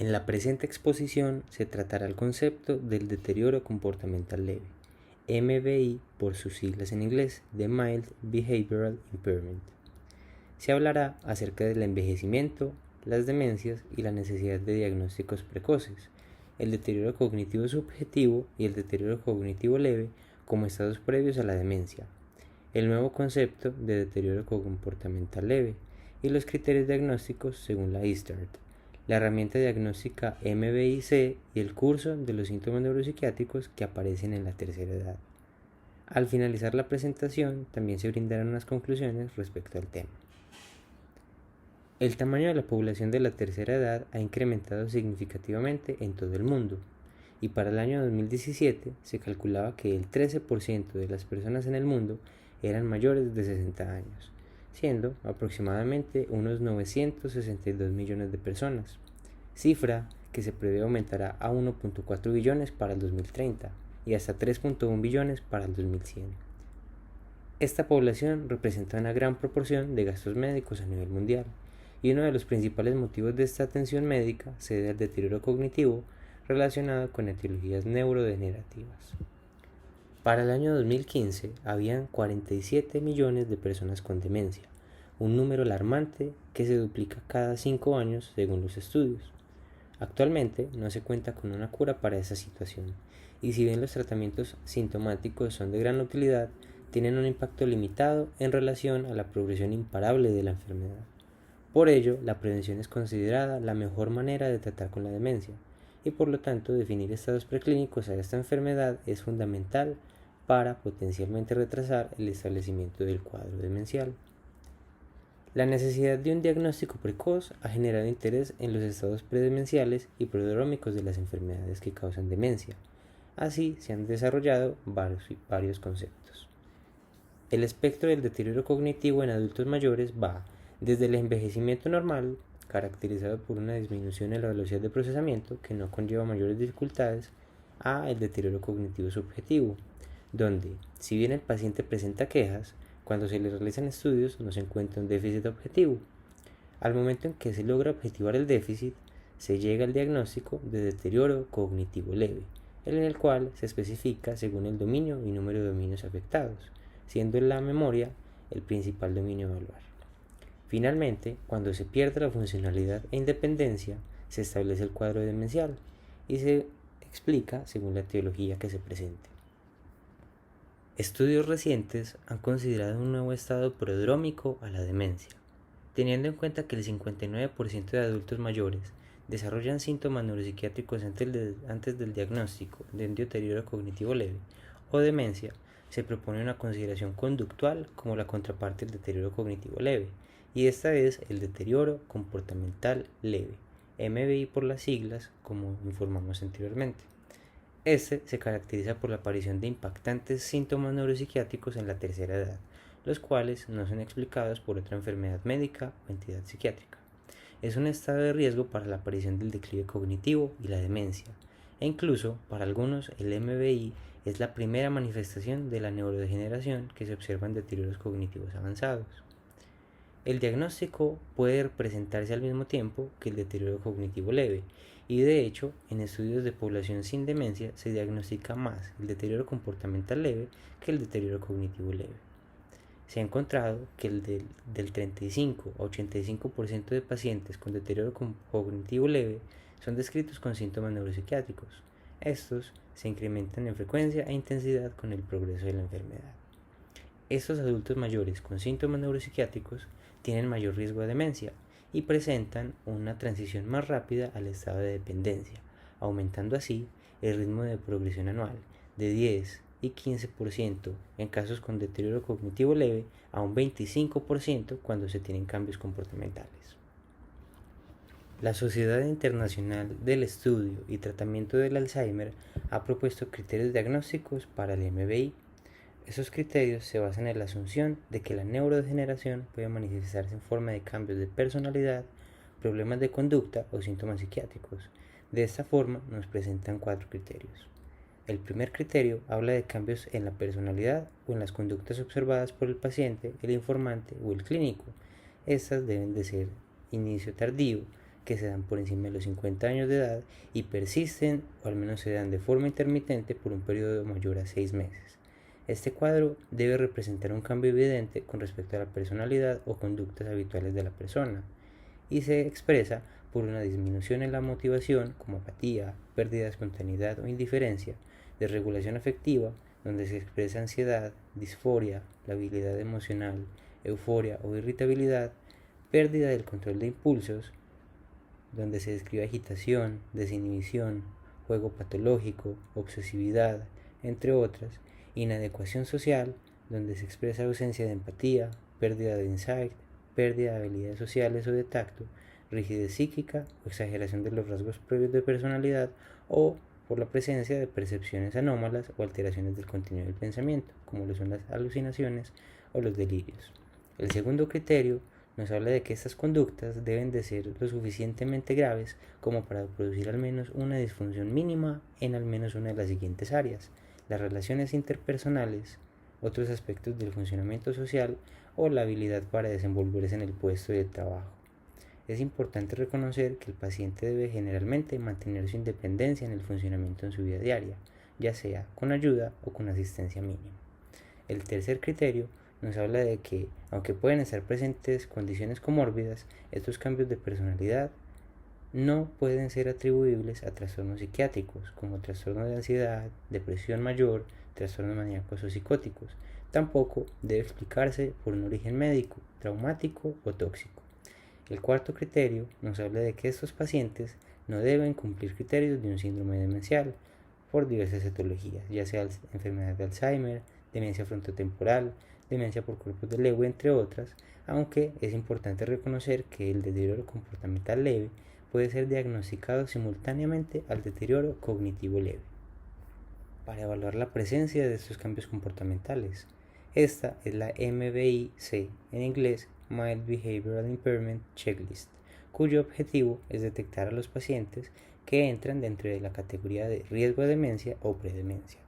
En la presente exposición se tratará el concepto del deterioro comportamental leve, MBI por sus siglas en inglés, de Mild Behavioral Impairment. Se hablará acerca del envejecimiento, las demencias y la necesidad de diagnósticos precoces, el deterioro cognitivo subjetivo y el deterioro cognitivo leve como estados previos a la demencia, el nuevo concepto de deterioro comportamental leve y los criterios diagnósticos según la ISTART, la herramienta diagnóstica MBIC y el curso de los síntomas neuropsiquiátricos que aparecen en la tercera edad. Al finalizar la presentación, también se brindarán unas conclusiones respecto al tema. El tamaño de la población de la tercera edad ha incrementado significativamente en todo el mundo, y para el año 2017 se calculaba que el 13% de las personas en el mundo eran mayores de 60 años, siendo aproximadamente unos 962 millones de personas, cifra que se prevé aumentará a 1.4 billones para el 2030 y hasta 3.1 billones para el 2100. Esta población representa una gran proporción de gastos médicos a nivel mundial, y uno de los principales motivos de esta atención médica se debe al deterioro cognitivo relacionado con etiologías neurodegenerativas. Para el año 2015 habían 47 millones de personas con demencia, un número alarmante que se duplica cada 5 años según los estudios. Actualmente no se cuenta con una cura para esa situación, y si bien los tratamientos sintomáticos son de gran utilidad, tienen un impacto limitado en relación a la progresión imparable de la enfermedad. Por ello, la prevención es considerada la mejor manera de tratar con la demencia, y por lo tanto definir estados preclínicos a esta enfermedad es fundamental para potencialmente retrasar el establecimiento del cuadro demencial. La necesidad de un diagnóstico precoz ha generado interés en los estados predemenciales y prodrómicos de las enfermedades que causan demencia. Así se han desarrollado varios conceptos. El espectro del deterioro cognitivo en adultos mayores va desde el envejecimiento normal, caracterizado por una disminución en la velocidad de procesamiento que no conlleva mayores dificultades, a el deterioro cognitivo subjetivo, donde, si bien el paciente presenta quejas, cuando se le realizan estudios no se encuentra un déficit objetivo. Al momento en que se logra objetivar el déficit, se llega al diagnóstico de deterioro cognitivo leve, en el cual se especifica según el dominio y número de dominios afectados, siendo la memoria el principal dominio a evaluar. Finalmente, cuando se pierde la funcionalidad e independencia, se establece el cuadro demencial y se explica según la etiología que se presente. Estudios recientes han considerado un nuevo estado prodrómico a la demencia, teniendo en cuenta que el 59% de adultos mayores desarrollan síntomas neuropsiquiátricos antes del diagnóstico de un deterioro cognitivo leve o demencia. Se propone una consideración conductual como la contraparte del deterioro cognitivo leve, y esta es el deterioro comportamental leve, MBI por las siglas, como informamos anteriormente. Este se caracteriza por la aparición de impactantes síntomas neuropsiquiátricos en la tercera edad, los cuales no son explicados por otra enfermedad médica o entidad psiquiátrica. Es un estado de riesgo para la aparición del declive cognitivo y la demencia, e incluso para algunos el MBI es la primera manifestación de la neurodegeneración que se observa en deterioros cognitivos avanzados. El diagnóstico puede presentarse al mismo tiempo que el deterioro cognitivo leve, y de hecho, en estudios de población sin demencia se diagnostica más el deterioro comportamental leve que el deterioro cognitivo leve. Se ha encontrado que del 35 a 85% de pacientes con deterioro cognitivo leve son descritos con síntomas neuropsiquiátricos. Estos se incrementan en frecuencia e intensidad con el progreso de la enfermedad. Estos adultos mayores con síntomas neuropsiquiátricos tienen mayor riesgo de demencia y presentan una transición más rápida al estado de dependencia, aumentando así el ritmo de progresión anual de 10 y 15% en casos con deterioro cognitivo leve a un 25% cuando se tienen cambios comportamentales. La Sociedad Internacional del Estudio y Tratamiento del Alzheimer ha propuesto criterios diagnósticos para el MBI. Esos criterios se basan en la asunción de que la neurodegeneración puede manifestarse en forma de cambios de personalidad, problemas de conducta o síntomas psiquiátricos. De esta forma nos presentan 4 criterios. El primer criterio habla de cambios en la personalidad o en las conductas observadas por el paciente, el informante o el clínico. Estas deben de ser inicio tardío, que se dan por encima de los 50 años de edad y persisten o al menos se dan de forma intermitente por un periodo mayor a 6 meses. Este cuadro debe representar un cambio evidente con respecto a la personalidad o conductas habituales de la persona y se expresa por una disminución en la motivación como apatía, pérdida de espontaneidad o indiferencia, desregulación afectiva, donde se expresa ansiedad, disforia, labilidad emocional, euforia o irritabilidad, pérdida del control de impulsos, donde se describe agitación, desinhibición, juego patológico, obsesividad, entre otras, inadecuación social, donde se expresa ausencia de empatía, pérdida de insight, pérdida de habilidades sociales o de tacto, rigidez psíquica o exageración de los rasgos previos de personalidad o por la presencia de percepciones anómalas o alteraciones del contenido del pensamiento, como lo son las alucinaciones o los delirios. El segundo criterio nos habla de que estas conductas deben de ser lo suficientemente graves como para producir al menos una disfunción mínima en al menos una de las siguientes áreas: las relaciones interpersonales, otros aspectos del funcionamiento social o la habilidad para desenvolverse en el puesto de trabajo. Es importante reconocer que el paciente debe generalmente mantener su independencia en el funcionamiento en su vida diaria, ya sea con ayuda o con asistencia mínima. El tercer criterio nos habla de que, aunque pueden estar presentes condiciones comórbidas, estos cambios de personalidad no pueden ser atribuibles a trastornos psiquiátricos como trastorno de ansiedad, depresión mayor, trastornos maníacos o psicóticos. Tampoco debe explicarse por un origen médico, traumático o tóxico. El cuarto criterio nos habla de que estos pacientes no deben cumplir criterios de un síndrome demencial por diversas etiologías, ya sea enfermedad de Alzheimer, demencia frontotemporal, demencia por cuerpos de Lewy, entre otras, aunque es importante reconocer que el deterioro comportamental leve puede ser diagnosticado simultáneamente al deterioro cognitivo leve. Para evaluar la presencia de estos cambios comportamentales, esta es la MBIC, en inglés Mild Behavioral Impairment Checklist, cuyo objetivo es detectar a los pacientes que entran dentro de la categoría de riesgo de demencia o predemencia.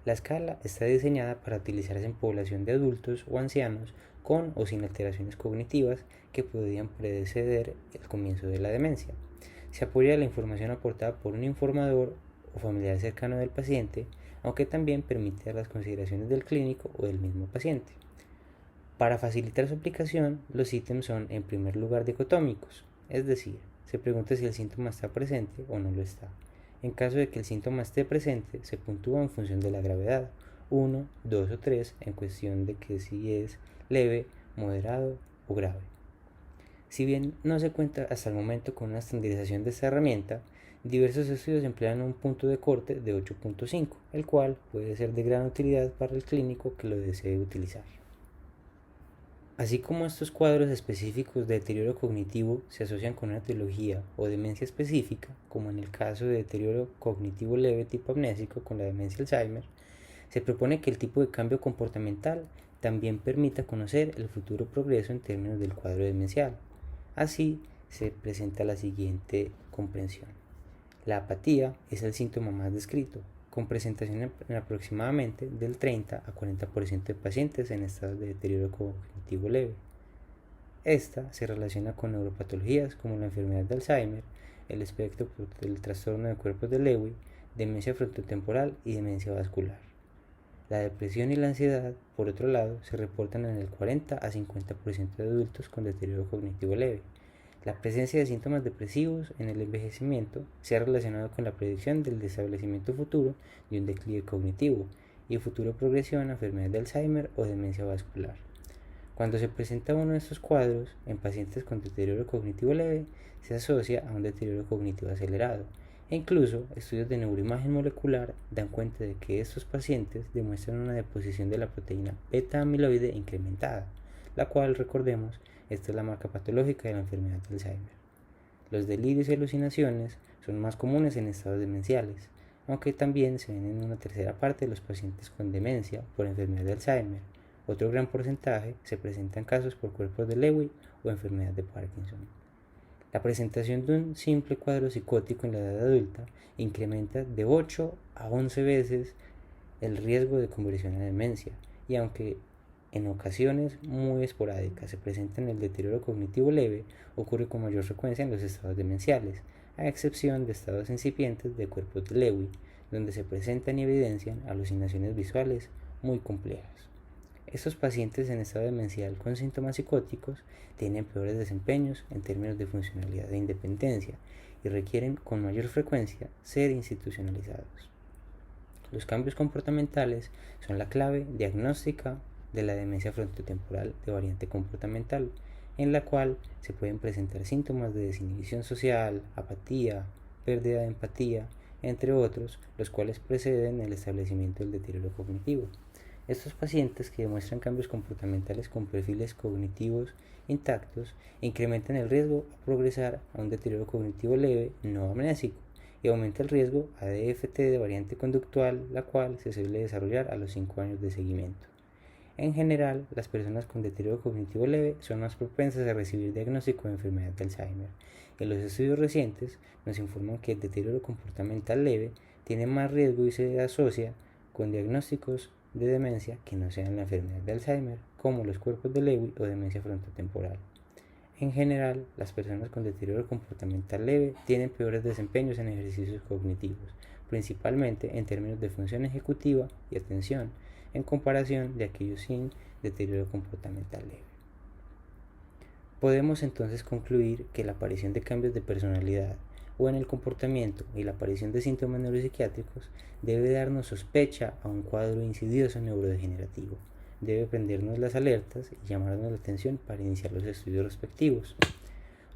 La escala está diseñada para utilizarse en población de adultos o ancianos con o sin alteraciones cognitivas que podrían preceder el comienzo de la demencia. Se apoya la información aportada por un informador o familiar cercano del paciente, aunque también permite las consideraciones del clínico o del mismo paciente. Para facilitar su aplicación, los ítems son en primer lugar dicotómicos, es decir, se pregunta si el síntoma está presente o no lo está. En caso de que el síntoma esté presente, se puntúa en función de la gravedad, 1, 2 o 3, en cuestión de que si es leve, moderado o grave. Si bien no se cuenta hasta el momento con una estandarización de esta herramienta, diversos estudios emplean un punto de corte de 8.5, el cual puede ser de gran utilidad para el clínico que lo desee utilizar. Así como estos cuadros específicos de deterioro cognitivo se asocian con una etiología o demencia específica, como en el caso de deterioro cognitivo leve tipo amnésico con la demencia Alzheimer, se propone que el tipo de cambio comportamental también permita conocer el futuro progreso en términos del cuadro demencial. Así se presenta la siguiente comprensión. La apatía es el síntoma más descrito, con presentación en aproximadamente del 30 a 40% de pacientes en estados de deterioro cognitivo leve. Esta se relaciona con neuropatologías como la enfermedad de Alzheimer, el espectro del trastorno de cuerpos de Lewy, demencia frontotemporal y demencia vascular. La depresión y la ansiedad, por otro lado, se reportan en el 40 a 50% de adultos con deterioro cognitivo leve. La presencia de síntomas depresivos en el envejecimiento se ha relacionado con la predicción del establecimiento futuro de un declive cognitivo y futura progresión a enfermedad de Alzheimer o demencia vascular. Cuando se presenta uno de estos cuadros en pacientes con deterioro cognitivo leve, se asocia a un deterioro cognitivo acelerado, e incluso estudios de neuroimagen molecular dan cuenta de que estos pacientes demuestran una deposición de la proteína beta amiloide incrementada, la cual, recordemos, esta es la marca patológica de la enfermedad de Alzheimer. Los delirios y alucinaciones son más comunes en estados demenciales, aunque también se ven en una tercera parte de los pacientes con demencia por enfermedad de Alzheimer. Otro gran porcentaje se presenta en casos por cuerpos de Lewy o enfermedad de Parkinson. La presentación de un simple cuadro psicótico en la edad adulta incrementa de 8 a 11 veces el riesgo de conversión a demencia, y aunque en ocasiones muy esporádicas se presenta en el deterioro cognitivo leve, ocurre con mayor frecuencia en los estados demenciales, a excepción de estados incipientes de cuerpos de Lewy, donde se presentan y evidencian alucinaciones visuales muy complejas. Estos pacientes en estado demencial con síntomas psicóticos tienen peores desempeños en términos de funcionalidad e independencia y requieren con mayor frecuencia ser institucionalizados. Los cambios comportamentales son la clave diagnóstica de la demencia frontotemporal de variante comportamental, en la cual se pueden presentar síntomas de desinhibición social, apatía, pérdida de empatía, entre otros, los cuales preceden el establecimiento del deterioro cognitivo. Estos pacientes que demuestran cambios comportamentales con perfiles cognitivos intactos incrementan el riesgo a progresar a un deterioro cognitivo leve no amnésico y aumenta el riesgo a DFT de variante conductual, la cual se suele desarrollar a los 5 años de seguimiento. En general, las personas con deterioro cognitivo leve son más propensas a recibir diagnóstico de enfermedad de Alzheimer. En los estudios recientes nos informan que el deterioro comportamental leve tiene más riesgo y se asocia con diagnósticos de demencia que no sean la enfermedad de Alzheimer, como los cuerpos de Lewy o demencia frontotemporal. En general, las personas con deterioro comportamental leve tienen peores desempeños en ejercicios cognitivos, principalmente en términos de función ejecutiva y atención, en comparación de aquellos sin deterioro comportamental leve. Podemos entonces concluir que la aparición de cambios de personalidad o en el comportamiento y la aparición de síntomas neuropsiquiátricos debe darnos sospecha a un cuadro insidioso neurodegenerativo. Debe prendernos las alertas y llamarnos la atención para iniciar los estudios respectivos.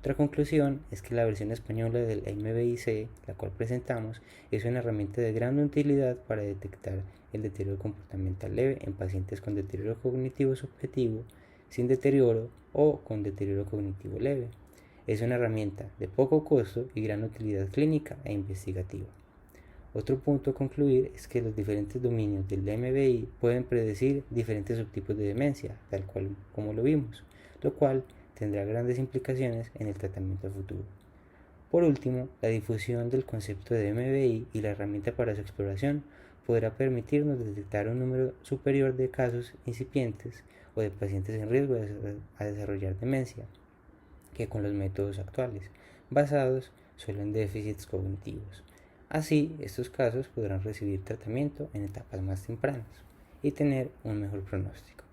Otra conclusión es que la versión española del MBIC, la cual presentamos, es una herramienta de gran utilidad para detectar el deterioro comportamental leve en pacientes con deterioro cognitivo subjetivo, sin deterioro o con deterioro cognitivo leve. Es una herramienta de poco costo y gran utilidad clínica e investigativa. Otro punto a concluir es que los diferentes dominios del MBI pueden predecir diferentes subtipos de demencia, tal cual como lo vimos, lo cual tendrá grandes implicaciones en el tratamiento futuro. Por último, la difusión del concepto de MBI y la herramienta para su exploración podrá permitirnos detectar un número superior de casos incipientes o de pacientes en riesgo de desarrollar demencia que con los métodos actuales, basados solo en déficits cognitivos. Así, estos casos podrán recibir tratamiento en etapas más tempranas y tener un mejor pronóstico.